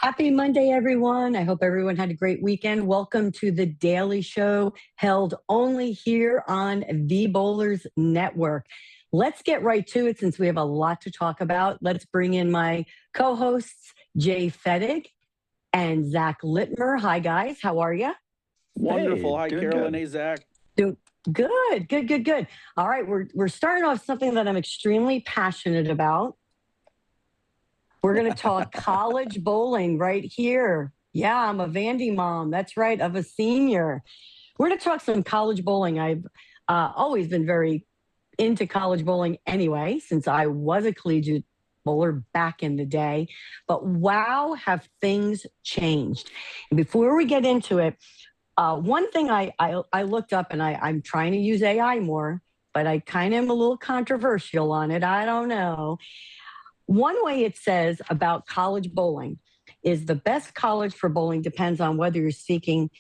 Happy Monday, everyone. I hope everyone had a great weekend. Welcome to the Daily Show, held only here on the Bowlers Network. Let's get right to it since we have a lot to talk about. Let's bring in my co-hosts, Jay Fettig and Zach Littmer. Hi, guys. How are you? Wonderful. Hey, Hi, doing Carolyn. good. Hey, Zach. Good. All right, we're starting off something that I'm extremely passionate about. We're going to talk college bowling right here. Yeah, I'm a Vandy mom. That's right, of a senior. We're going to talk some college bowling. I've always been very into college bowling anyway, since I was a collegiate bowler back in the day. But wow, have things changed. And before we get into it, one thing I looked up, and I'm trying to use AI more, but I kind of am a little controversial on it. I don't know. One way it says about college bowling is the best college for bowling depends on whether you're seeking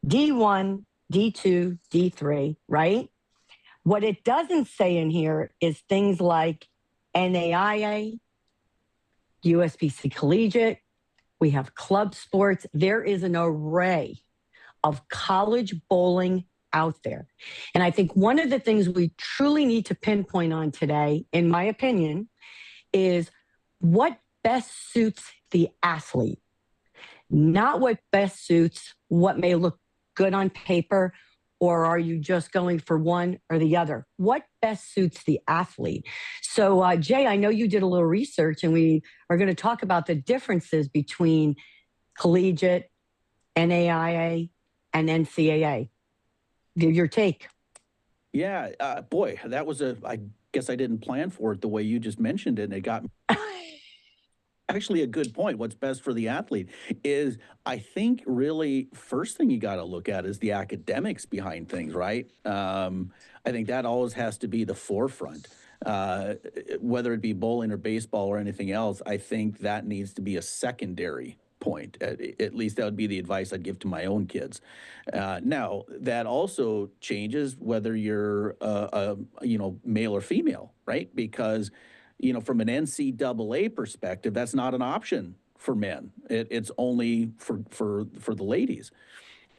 D1, D2, D3, right? What it doesn't say in here is things like NAIA, USBC Collegiate. We have club sports. There is an array of college bowling out there. And I think one of the things we truly need to pinpoint on today, in my opinion, is what best suits the athlete, not what best suits what may look good on paper, or are you just going for one or the other? What best suits the athlete? So, Jay, I know you did a little research, and we are going to talk about the differences between collegiate, NAIA, and NCAA. Give your take. Yeah, boy, that was I guess I didn't plan for it the way you just mentioned it, and it got actually a good point. What's best for the athlete is, I think, really first thing you got to look at is the academics behind things, right? I think that always has to be the forefront. Whether it be bowling or baseball or anything else, I think that needs to be a secondary point. At least that would be the advice I'd give to my own kids. Now, that also changes whether you're male or female, right? Because from an NCAA perspective, that's not an option for men. It's only for the ladies.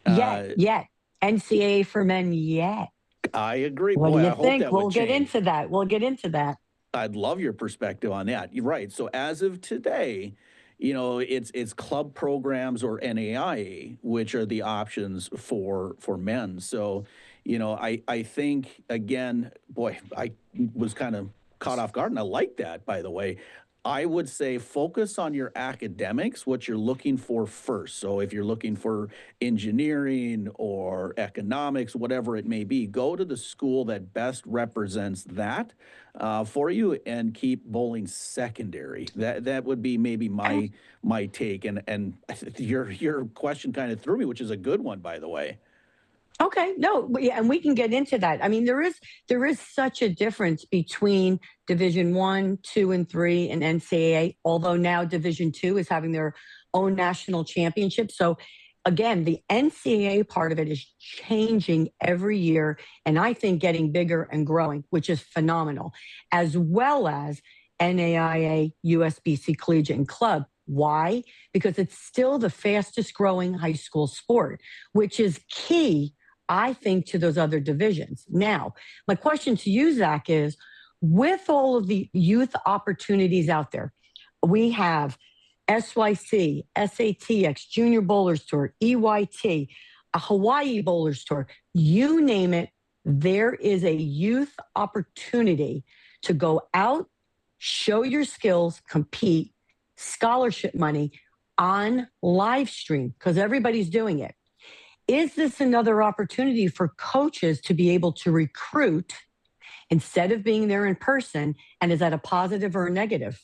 Yet. NCAA for men, yet. I agree. What Boy, do you I hope think? that would change. We'll get into that. I'd love your perspective on that. You're right. So as of today, it's club programs or NAIA, which are the options for men. So, I think, again, boy, I was kind of caught off guard, and I like that, by the way. I would say focus on your academics, what you're looking for first. So if you're looking for engineering or economics, whatever it may be, go to the school that best represents that for you, and keep bowling secondary. That would be maybe my take. And your question kind of threw me, which is a good one, by the way. Okay, no, and we can get into that. I mean, there is such a difference between Division 1, 2, and 3 and NCAA, although now Division 2 is having their own national championship. So again, the NCAA part of it is changing every year, and I think getting bigger and growing, which is phenomenal, as well as NAIA, USBC Collegiate and Club. Why? Because it's still the fastest growing high school sport, which is key, I think, to those other divisions. Now, my question to you, Zach, is with all of the youth opportunities out there, we have SYC, SATX, Junior Bowlers Tour, EYT, a Hawaii Bowlers Tour, you name it, there is a youth opportunity to go out, show your skills, compete, scholarship money on live stream, because everybody's doing it. Is this another opportunity for coaches to be able to recruit instead of being there in person? And is that a positive or a negative?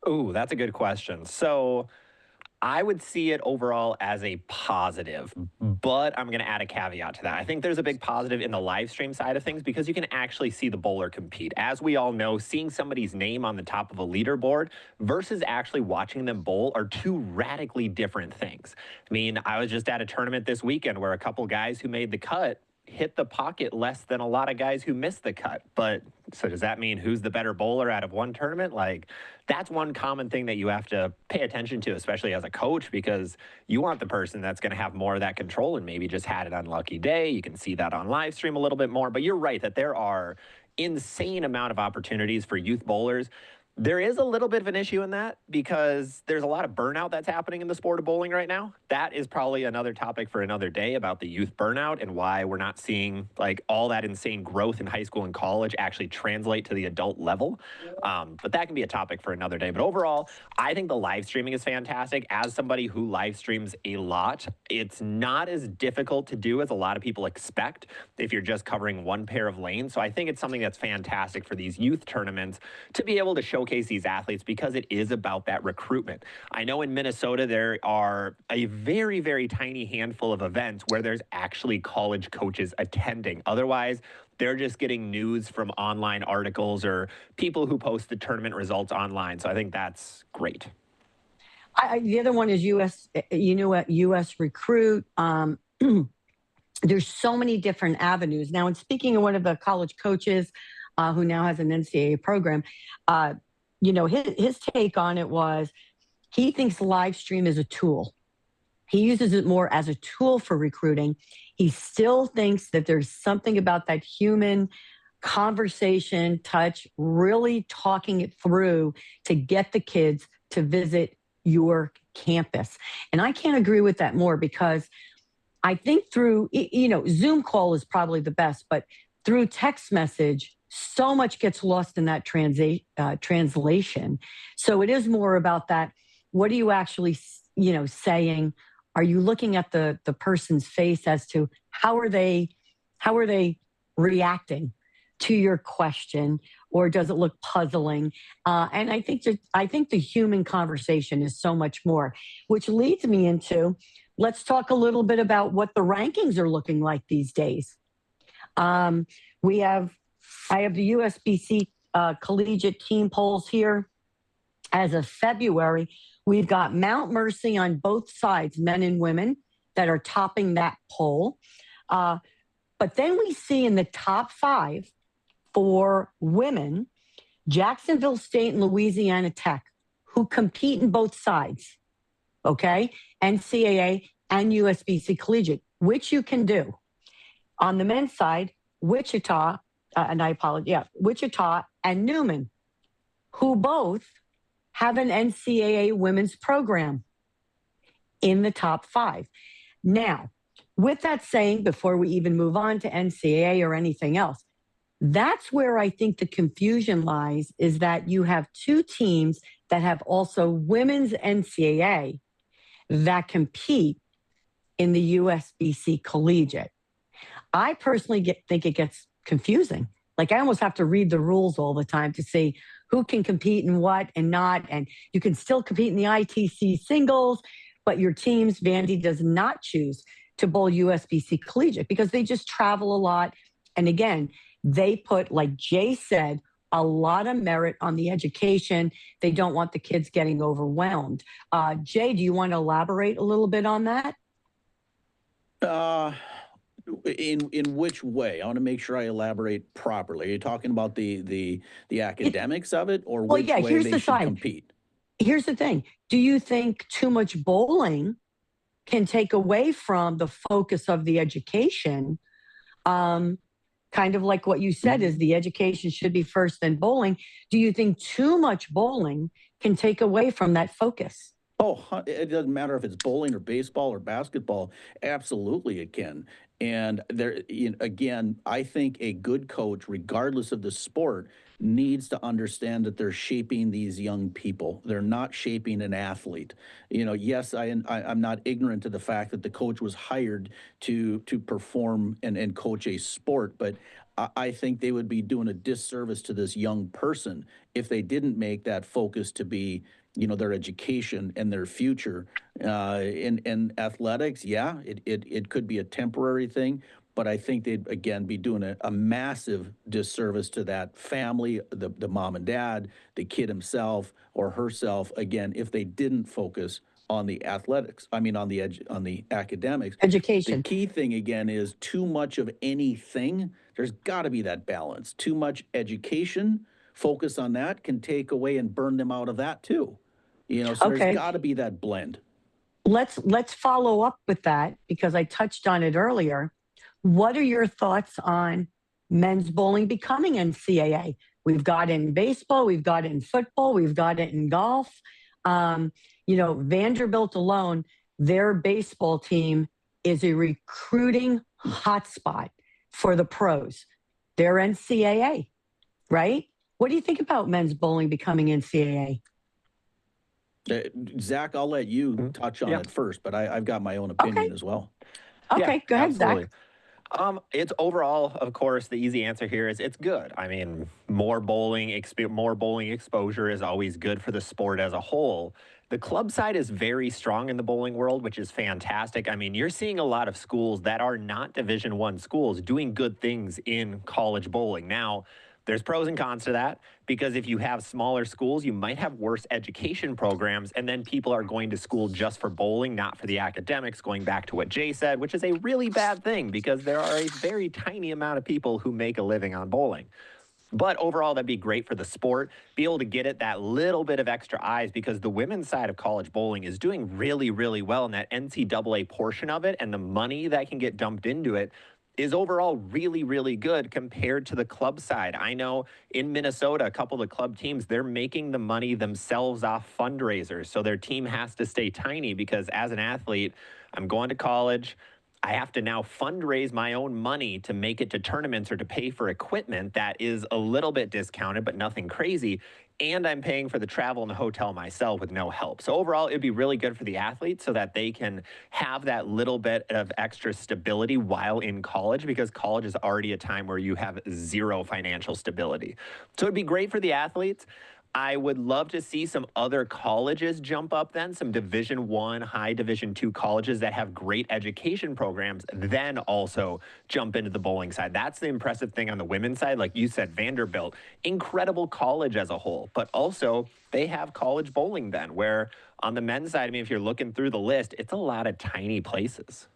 Oh, that's a good question. So I would see it overall as a positive, but I'm going to add a caveat to that. I think there's a big positive in the live stream side of things because you can actually see the bowler compete. As we all know, seeing somebody's name on the top of a leaderboard versus actually watching them bowl are two radically different things. I mean, I was just at a tournament this weekend where a couple guys who made the cut hit the pocket less than a lot of guys who miss the cut. But so does that mean who's the better bowler out of one tournament? Like, that's one common thing that you have to pay attention to, especially as a coach, because you want the person that's going to have more of that control and maybe just had an unlucky day. You can see that on live stream a little bit more. But you're right that there are insane amount of opportunities for youth bowlers. There is a little bit of an issue in that because there's a lot of burnout that's happening in the sport of bowling right now. That is probably another topic for another day about the youth burnout and why we're not seeing like all that insane growth in high school and college actually translate to the adult level. But that can be a topic for another day. But overall, I think the live streaming is fantastic. As somebody who live streams a lot, it's not as difficult to do as a lot of people expect if you're just covering one pair of lanes. So I think it's something that's fantastic for these youth tournaments to be able to showcase these athletes because it is about that recruitment. I know in Minnesota there are a very, very tiny handful of events where there's actually college coaches attending. Otherwise, they're just getting news from online articles or people who post the tournament results online. So I think that's great. The other one is US, US Recruit. There's so many different avenues. Now, and speaking of one of the college coaches who now has an NCAA program, his take on it was he thinks live stream is a tool. He uses it more as a tool for recruiting. He still thinks that there's something about that human conversation, touch, really talking it through to get the kids to visit your campus. And I can't agree with that more because I think through, Zoom call is probably the best, but through text message, so much gets lost in that translation. So it is more about that. What are you actually, saying? Are you looking at the person's face as to how are they reacting to your question, or does it look puzzling? And I think the human conversation is so much more, which leads me into, let's talk a little bit about what the rankings are looking like these days. I have the USBC collegiate team polls here. As of February, we've got Mount Mercy on both sides, men and women, that are topping that poll. But then we see in the top 5 for women, Jacksonville State and Louisiana Tech, who compete in both sides, okay? NCAA and USBC collegiate, which you can do. On the men's side, Wichita and Newman, who both have an NCAA women's program in the top 5. Now, with that saying, before we even move on to NCAA or anything else, that's where I think the confusion lies, is that you have 2 teams that have also women's NCAA that compete in the USBC collegiate. I personally think it gets confusing. Like, I almost have to read the rules all the time to see who can compete in what and not. And you can still compete in the ITC singles, but your teams, Vandy does not choose to bowl USBC collegiate because they just travel a lot. And again, they put, like Jay said, a lot of merit on the education. They don't want the kids getting overwhelmed. Jay, do you want to elaborate a little bit on that? In which way? I want to make sure I elaborate properly. Are you talking about the academics of it, or which way they should compete? Here's the thing. Do you think too much bowling can take away from the focus of the education? Kind of like what you said is the education should be first, then bowling. Do you think too much bowling can take away from that focus? Oh, it doesn't matter if it's bowling or baseball or basketball. Absolutely it can. And there, again, I think a good coach, regardless of the sport, needs to understand that they're shaping these young people. They're not shaping an athlete. Yes, I'm not ignorant to the fact that the coach was hired to perform and coach a sport, but I think they would be doing a disservice to this young person if they didn't make that focus to be, their education and their future. In athletics, yeah, it could be a temporary thing, but I think they'd, again, be doing a massive disservice to that family, the mom and dad, the kid himself or herself, again, if they didn't focus on the athletics. I mean, on the academics. The Education. key thing again is too much of anything. There's got to be that balance. Too much education, focus on that can take away and burn them out of that too. So there's Okay. got to be that blend. Let's follow up with that because I touched on it earlier. What are your thoughts on men's bowling becoming NCAA? We've got it in baseball, we've got it in football, we've got it in golf. Vanderbilt alone, their baseball team is a recruiting hotspot for the pros. They're NCAA, right? What do you think about men's bowling becoming NCAA? Zach, I'll let you touch on it first, but I've got my own opinion as well. Okay, go ahead, absolutely. Zach. It's overall, of course, the easy answer here is it's good. I mean, more bowling exposure is always good for the sport as a whole. The club side is very strong in the bowling world, which is fantastic. I mean, you're seeing a lot of schools that are not Division I schools doing good things in college bowling. Now, there's pros and cons to that because if you have smaller schools, you might have worse education programs, and then people are going to school just for bowling, not for the academics, going back to what Jay said, which is a really bad thing because there are a very tiny amount of people who make a living on bowling. But overall, that'd be great for the sport, be able to get it that little bit of extra eyes because the women's side of college bowling is doing really, really well in that NCAA portion of it, and the money that can get dumped into it is overall really, really good compared to the club side. I know in Minnesota, a couple of the club teams, they're making the money themselves off fundraisers. So their team has to stay tiny because as an athlete, I'm going to college. I have to now fundraise my own money to make it to tournaments or to pay for equipment that is a little bit discounted, but nothing crazy. And I'm paying for the travel and the hotel myself with no help. So overall, it'd be really good for the athletes so that they can have that little bit of extra stability while in college because college is already a time where you have zero financial stability. So it'd be great for the athletes. I would love to see some other colleges jump up then, some Division I, high Division II colleges that have great education programs, then also jump into the bowling side. That's the impressive thing on the women's side. Like you said, Vanderbilt, incredible college as a whole, but also they have college bowling then, where on the men's side, I mean, if you're looking through the list, it's a lot of tiny places.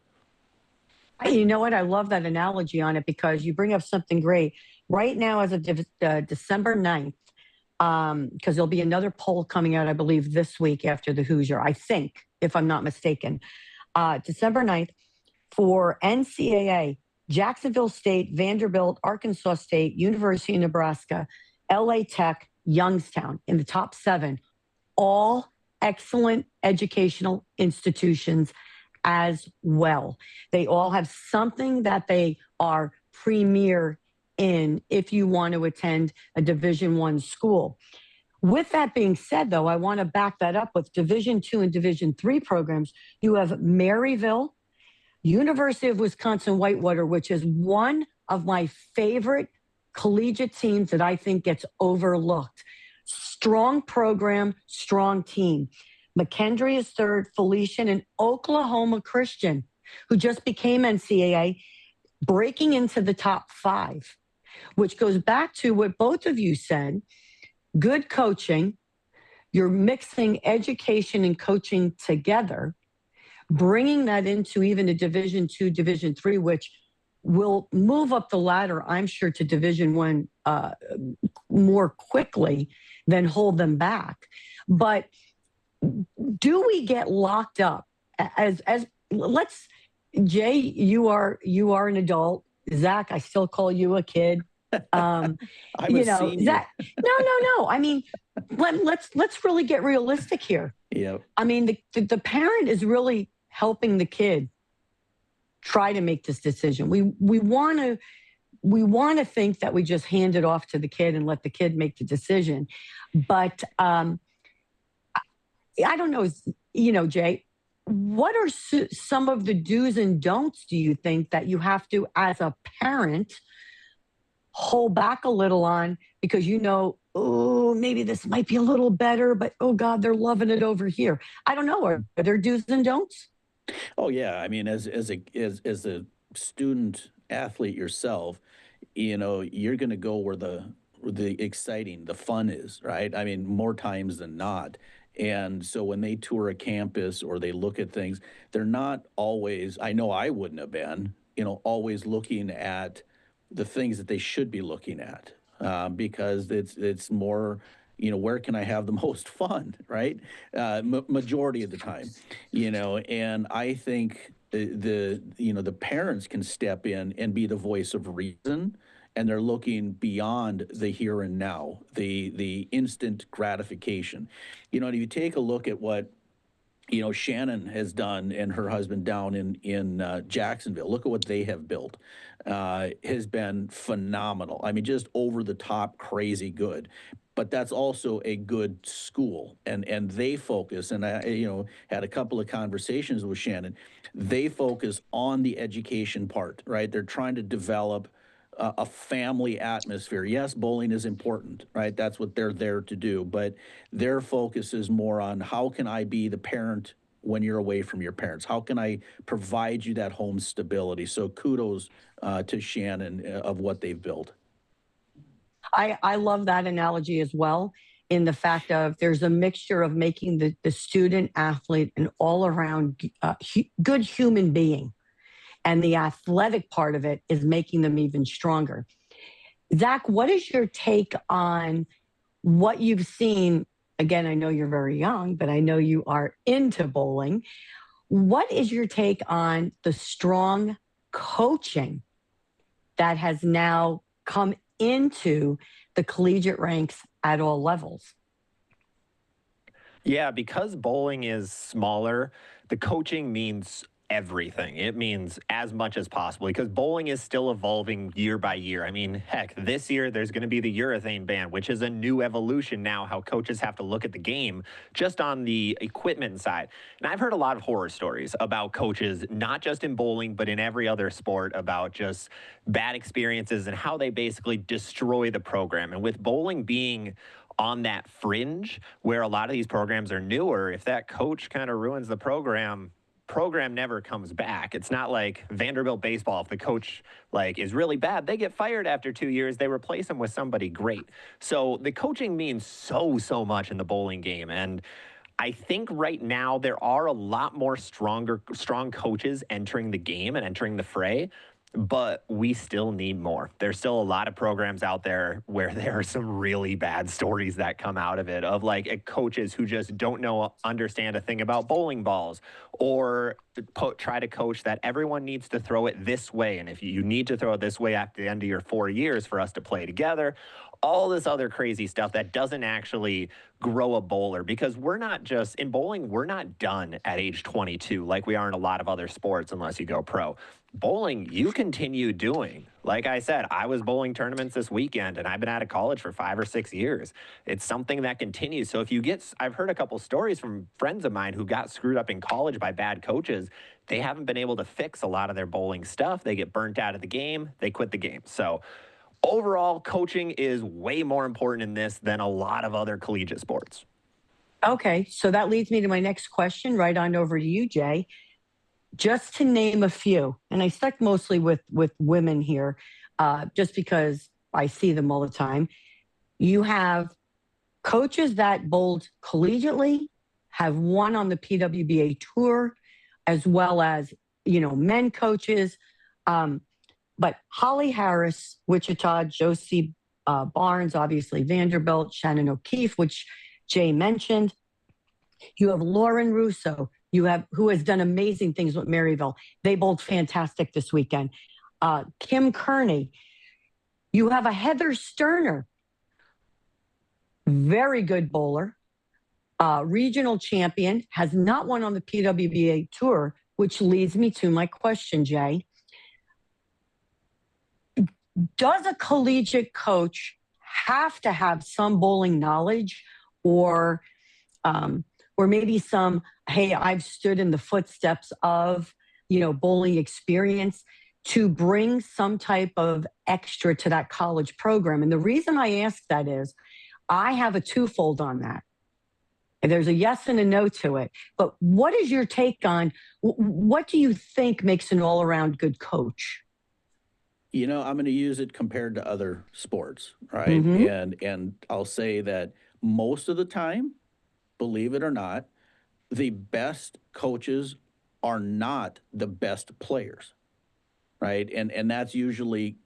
You know what? I love that analogy on it because you bring up something great. Right now, as of December 9th, because there'll be another poll coming out, I believe, this week after the Hoosier, I think, if I'm not mistaken. December 9th for NCAA, Jacksonville State, Vanderbilt, Arkansas State, University of Nebraska, LA Tech, Youngstown in the top 7, all excellent educational institutions as well. They all have something that they are premier in if you want to attend a Division I school. With that being said, though, I want to back that up with Division II and Division III programs. You have Maryville, University of Wisconsin-Whitewater, which is one of my favorite collegiate teams that I think gets overlooked. Strong program, strong team. McKendree is third, Felician, and Oklahoma Christian, who just became NCAA, breaking into the top 5, which goes back to what both of you said. Good coaching, you're mixing education and coaching together, bringing that into even a Division II, Division III, which will move up the ladder, I'm sure, to Division I more quickly than hold them back. But do we get locked up as let's, Jay, you are an adult. Zach, I still call you a kid. I'm a senior. Zach, no. I mean, let's really get realistic here. Yeah. I mean, the parent is really helping the kid try to make this decision. We want to think that we just hand it off to the kid and let the kid make the decision. But I don't know, Jay, what are some of the do's and don'ts, do you think, that you have to, as a parent, hold back a little on because oh, maybe this might be a little better, but oh God, they're loving it over here. I don't know. Are there do's and don'ts? Oh yeah. I mean, as a student athlete yourself, you're going to go where the exciting, the fun is, right? I mean, more times than not. And so when they tour a campus or they look at things, they're not always, I know I wouldn't have been, always looking at the things that they should be looking at, because it's more, where can I have the most fun, right? Majority of the time, and I think the parents can step in and be the voice of reason, and they're looking beyond the here and now, the instant gratification. And if you take a look at what Shannon has done and her husband down in Jacksonville. Look at what they have built. Has been phenomenal. I mean, just over the top, crazy good. But that's also a good school, and they focus. And I had a couple of conversations with Shannon. They focus on the education part, right? They're trying to develop a family atmosphere. Yes, bowling is important, right? That's what they're there to do. But their focus is more on how can I be the parent when you're away from your parents? How can I provide you that home stability? So kudos to Shannon of what they've built. I love that analogy as well, in the fact of there's a mixture of making the student athlete an all around good human being. And the athletic part of it is making them even stronger. Zach, what is your take on what you've seen? Again, I know you're very young, but I know you are into bowling. What is your take on the strong coaching that has now come into the collegiate ranks at all levels? Yeah, because bowling is smaller, the coaching means everything. It means as much as possible because bowling is still evolving year by year. I mean, heck, this year there's going to be the urethane ban, which is a new evolution now, how coaches have to look at the game just on the equipment side. And I've heard a lot of horror stories about coaches, not just in bowling, but in every other sport, about just bad experiences and how they basically destroy the program. And with bowling being on that fringe where a lot of these programs are newer, if that coach kind of ruins the program never comes back. It's not like Vanderbilt baseball. If the coach is really bad, they get fired after 2 years. They replace him with somebody great. So the coaching means so much in the bowling game. And I think right now there are a lot more strong coaches entering the game and entering the fray, but we still need more. There's still a lot of programs out there where there are some really bad stories that come out of it, of coaches who just don't understand a thing about bowling balls, or try to coach that everyone needs to throw it this way. And if you need to throw it this way at the end of your 4 years for us to play together, all this other crazy stuff that doesn't actually grow a bowler, because we're not just in bowling, we're not done at age 22 like we are in a lot of other sports unless you go pro. Bowling, you continue doing. Like I said, I was bowling tournaments this weekend and I've been out of college for 5 or 6 years. It's something that continues. So if you I've heard a couple stories from friends of mine who got screwed up in college by bad coaches. They haven't been able to fix a lot of their bowling stuff. They get burnt out of the game. They quit the game. So overall, coaching is way more important in this than a lot of other collegiate sports. Okay, so that leads me to my next question, right on over to you, Jay. Just to name a few, and I stuck mostly with women here, just because I see them all the time. You have coaches that bowled collegiately, have won on the PWBA tour, as well as, men coaches. But Holly Harris, Wichita, Josie Barnes, obviously Vanderbilt, Shannon O'Keefe, which Jay mentioned. You have Lauren Russo, who has done amazing things with Maryville. They bowled fantastic this weekend. Kim Kearney. You have a Heather Sterner, very good bowler, regional champion, has not won on the PWBA tour, which leads me to my question, Jay. Does a collegiate coach have to have some bowling knowledge, or maybe some, hey, I've stood in the footsteps of, bowling experience, to bring some type of extra to that college program? And the reason I ask that is I have a twofold on that. And there's a yes and a no to it. But what is your take on, what do you think makes an all-around good coach? I'm going to use it compared to other sports, right? Mm-hmm. And I'll say that most of the time, believe it or not, the best coaches are not the best players, right? And that's usually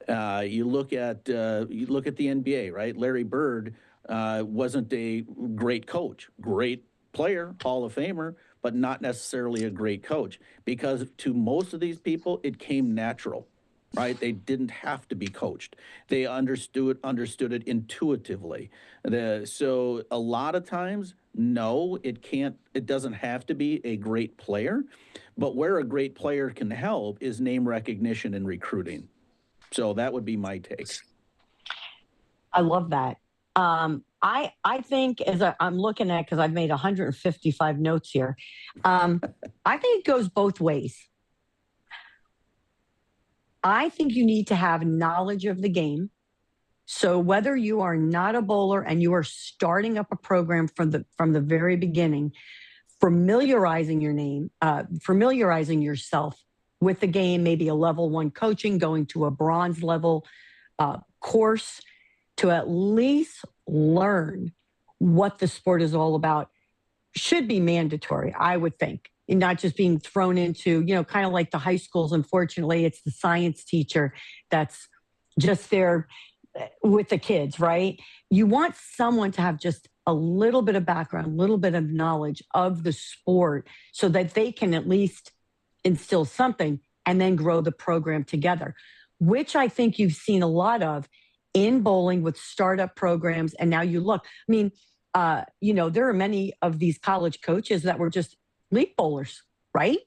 you look at the NBA, right? Larry Bird wasn't a great coach, great player, Hall of Famer, but not necessarily a great coach, because to most of these people it came natural, right? They didn't have to be coached. They understood it intuitively. So a lot of times, no, it doesn't have to be a great player, but where a great player can help is name recognition and recruiting. So that would be my take. I love that. I think as I'm looking at, because I've made 155 notes here, I think it goes both ways. I think you need to have knowledge of the game. So whether you are not a bowler and you are starting up a program from the very beginning, familiarizing yourself with the game, maybe a level 1 coaching, going to a bronze level course to at least learn what the sport is all about, should be mandatory, I would think. And not just being thrown into, kind of like the high schools. Unfortunately, it's the science teacher that's just there with the kids, right? You want someone to have just a little bit of background, a little bit of knowledge of the sport so that they can at least instill something and then grow the program together, which I think you've seen a lot of in bowling with startup programs. And now you look, I mean, there are many of these college coaches that were just league bowlers, right?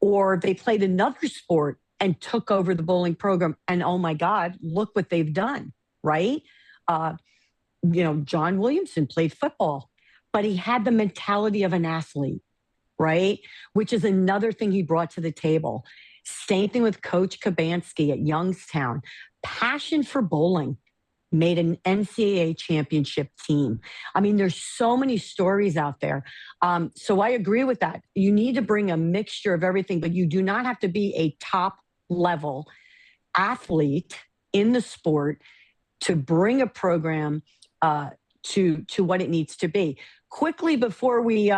Or they played another sport and took over the bowling program. And oh my God, look what they've done, right? John Williamson played football, but he had the mentality of an athlete, right? Which is another thing he brought to the table. Same thing with Coach Kabansky at Youngstown. Passion for bowling, made an NCAA championship team. I mean, there's so many stories out there. So I agree with that. You need to bring a mixture of everything, but you do not have to be a top level athlete in the sport to bring a program to what it needs to be. Quickly, before we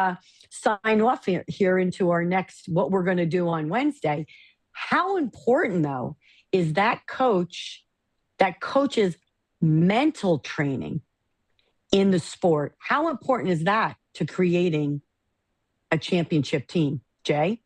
sign off here into our next, what we're going to do on Wednesday, how important, though, is that coach's mental training in the sport? How important is that to creating a championship team, Jay?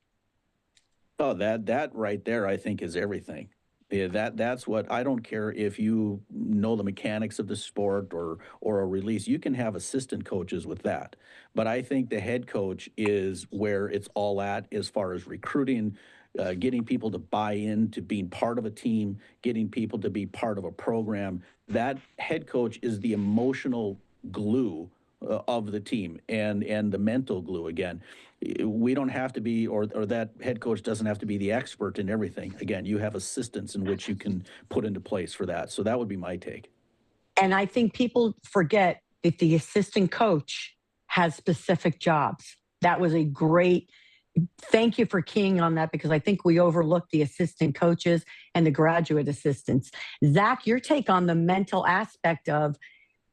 Oh, that right there, I think, is everything. Yeah, that's what, I don't care if you know the mechanics of the sport or a release. You can have assistant coaches with that, but I think the head coach is where it's all at as far as recruiting, getting people to buy in to being part of a team, getting people to be part of a program. That head coach is the emotional glue of the team and the mental glue. Again, we don't have to be, or that head coach doesn't have to be the expert in everything. Again, you have assistants in which you can put into place for that. So that would be my take. And I think people forget that the assistant coach has specific jobs. That was a great, thank you for keying on that, because I think we overlook the assistant coaches and the graduate assistants. Zach, your take on the mental aspect of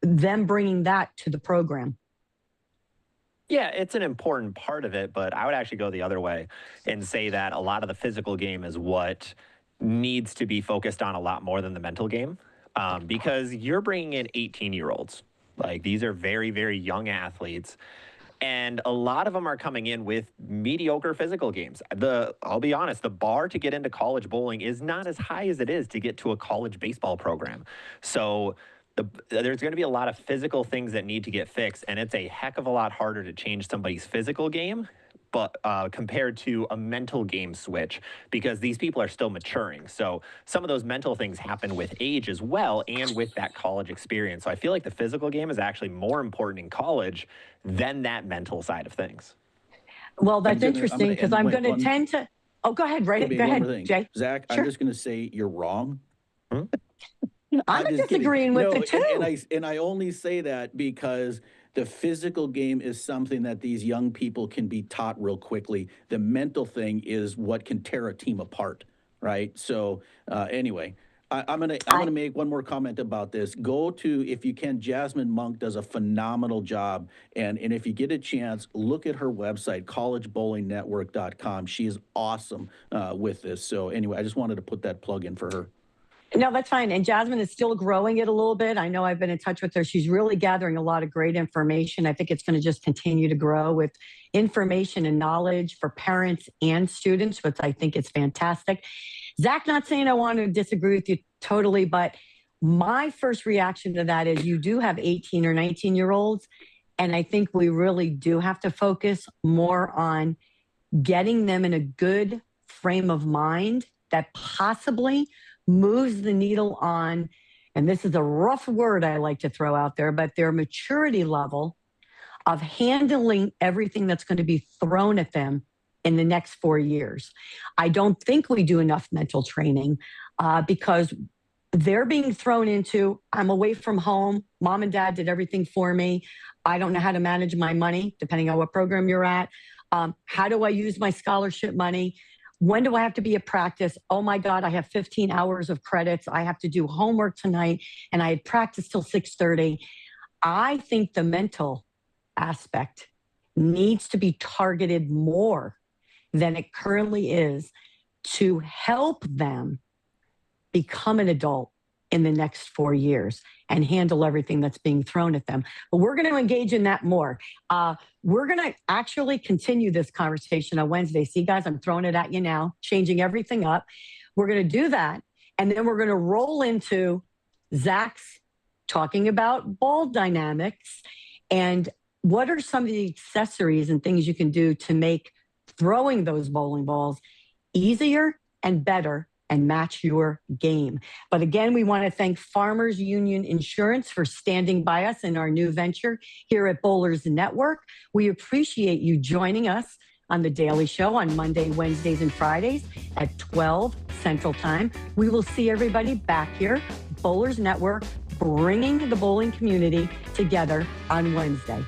them bringing that to the program. Yeah, it's an important part of it, but I would actually go the other way and say that a lot of the physical game is what needs to be focused on a lot more than the mental game, because you're bringing in 18-year-olds. Like, these are very, very young athletes, and a lot of them are coming in with mediocre physical games. I'll be honest, the bar to get into college bowling is not as high as it is to get to a college baseball program. So there's going to be a lot of physical things that need to get fixed, and it's a heck of a lot harder to change somebody's physical game, but compared to a mental game switch, because these people are still maturing. So some of those mental things happen with age as well, and with that college experience. So I feel like the physical game is actually more important in college than that mental side of things. Well, that's interesting, because I'm going to tend to. Oh, go ahead, right? Go ahead, Jay. Zach, sure. I'm just going to say you're wrong. I'm disagreeing with it too. And I only say that because the physical game is something that these young people can be taught real quickly. The mental thing is what can tear a team apart, right? So anyway, I'm gonna make one more comment about this. Go to, if you can, Jasmine Monk does a phenomenal job. And if you get a chance, look at her website, collegebowlingnetwork.com. She is awesome with this. So anyway, I just wanted to put that plug in for her. No, that's fine. And Jasmine is still growing it a little bit. I know I've been in touch with her. She's really gathering a lot of great information. I think it's going to just continue to grow with information and knowledge for parents and students, which I think is fantastic. Zach, not saying I want to disagree with you totally, but my first reaction to that is you do have 18 or 19-year-olds. And I think we really do have to focus more on getting them in a good frame of mind that possibly moves the needle on, and this is a rough word I like to throw out there, but their maturity level of handling everything that's going to be thrown at them in the next 4 years. I don't think we do enough mental training because they're being thrown into, I'm away from home, mom and dad did everything for me, I don't know how to manage my money, depending on what program you're at. How do I use my scholarship money? When do I have to be at practice? Oh my God, I have 15 hours of credits. I have to do homework tonight and I had practice till 6:30. I think the mental aspect needs to be targeted more than it currently is to help them become an adult in the next 4 years and handle everything that's being thrown at them. But we're going to engage in that more. We're going to actually continue this conversation on Wednesday. See, guys, I'm throwing it at you now, changing everything up. We're going to do that. And then we're going to roll into Zach's talking about ball dynamics and what are some of the accessories and things you can do to make throwing those bowling balls easier and better and match your game. But again, we want to thank Farmers Union Insurance for standing by us in our new venture here at Bowlers Network. We appreciate you joining us on The Daily Show on Monday, Wednesdays, and Fridays at 12 Central Time. We will see everybody back here, Bowlers Network, bringing the bowling community together on Wednesday.